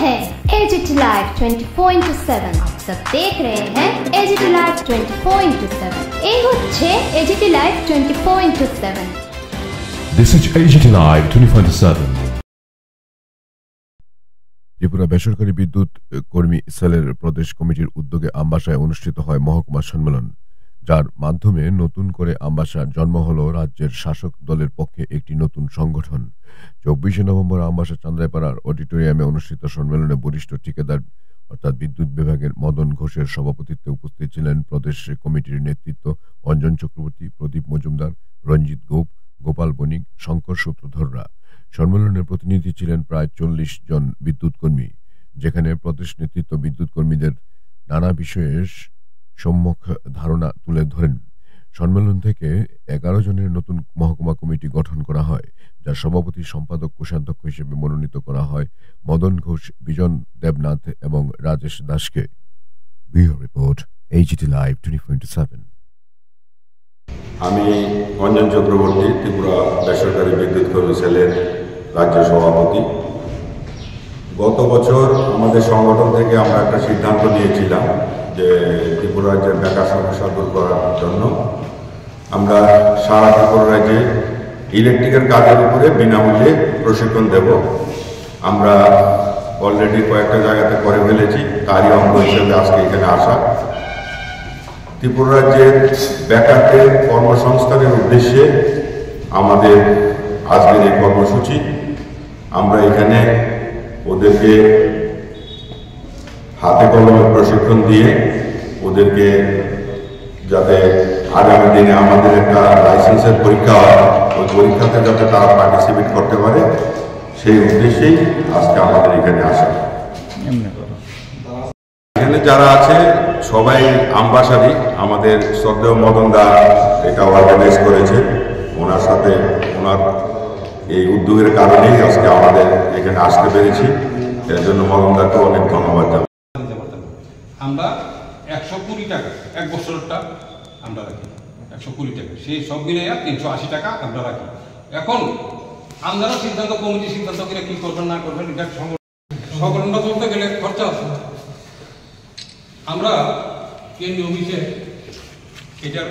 है AGT live 24/7। आप सब देख रहे हैं एजीटी लाइव 24/7। এই হচ্ছে AGT live 24/7। This is AGT Live 24/7। Tripura বেসরকারি বিদ্যুৎ কর্মী সেলের প্রদেশ কমিটির উদ্যোগে আমবাসায় অনুষ্ঠিত হয় মহকুমা সম্মেলন, যার মাধ্যমে নতুন করে আমবাসার জন্ম হল রাজ্যের শাসক দলের পক্ষে একটি নতুন সংগঠন। 24 নভেম্বর আমবাসা চান্দ্রাইপাড়ার অডিটোরিয়ামে অনুষ্ঠিত সম্মেলনে বরিষ্ঠ ঠিকাদার অর্থাৎ বিদ্যুৎ বিভাগের মদন ঘোষের সভাপতিত্বে উপস্থিত ছিলেন প্রদেশ কমিটির নেতৃত্ব অঞ্জন চক্রবর্তী, প্রদীপ মজুমদার, রঞ্জিত গোপ, গোপাল বণিক, শঙ্কর সূত্রধররা। সম্মেলনের প্রতিনিধি ছিলেন প্রায় 40 জন বিদ্যুৎ কর্মী, যেখানে প্রদেশ নেতৃত্ব বিদ্যুৎ কর্মীদের নানা বিষয়ে সম্যক ধারণা তুলে ধরেন। সম্মেলন থেকে 11 জনের নতুন মহকুমা কমিটি গঠন করা হয়, যার সভাপতি, সম্পাদক, কোষাধ্যক্ষ হিসেবে মনোনীত করা হয় মদন ঘোষ, বিজন দেবনাথ এবং রাজেশ দাসকে। Bureau report, AGT live 24/7। আমি অঞ্জন চক্রবর্তী, ত্রিপুরা বেসরকারি বিদ্যুৎ কর্মী সেলের রাজ্য সভাপতি। গত বছর আমাদের সংগঠন থেকে আমরা একটা সিদ্ধান্ত নিয়েছিলাম যে ত্রিপুরা রাজ্যের বেকার সমস্যা দূর করার জন্য আমরা সারা ত্রিপুরা রাজ্যে ইলেকট্রিকের কাজের উপরে বিনামূল্যে প্রশিক্ষণ দেব। আমরা অলরেডি কয়েকটা জায়গাতে করে ফেলেছি, তারই অঙ্গ হিসেবে আজকে এখানে আসা। ত্রিপুরা রাজ্যের বেকারদের কর্মসংস্থানের উদ্দেশ্যে আমাদের আজকের এই কর্মসূচি। আমরা এখানে ওদেরকে হাতে কলমে প্রশিক্ষণ দিয়ে ওদেরকে যাতে আগামী দিনে আমাদের একটা লাইসেন্সের পরীক্ষা হয়, ওই পরীক্ষাতে যাতে তারা পার্টিসিপেট করতে পারে, সেই উদ্দেশ্যেই আজকে আমাদের এখানে আসা। এখানে যারা আছে সবাই আমবাসারই। আমাদের শ্রদ্ধেয় মদন দা এটা অর্গানাইজ করেছে, ওনার সাথে ওনার এই উদ্যোগের কারণেই আজকে আমাদের এখানে আসতে পেরেছি। এর জন্য মদন দাকে অনেক ধন্যবাদ জানাই। আমরা 120 টাকা এক বছরটা আমরা রাখি, 120 টাকা, সেই সব মিলে 380 টাকা আমরা রাখি। এখন আপনারা সিদ্ধান্ত, কমিটি সিদ্ধান্ত করে কি করবেন না করবেন, এটা সংগঠনটা চলতে গেলে খরচা আছে। আমরা কেন্দ্রীয় অফিসে এটা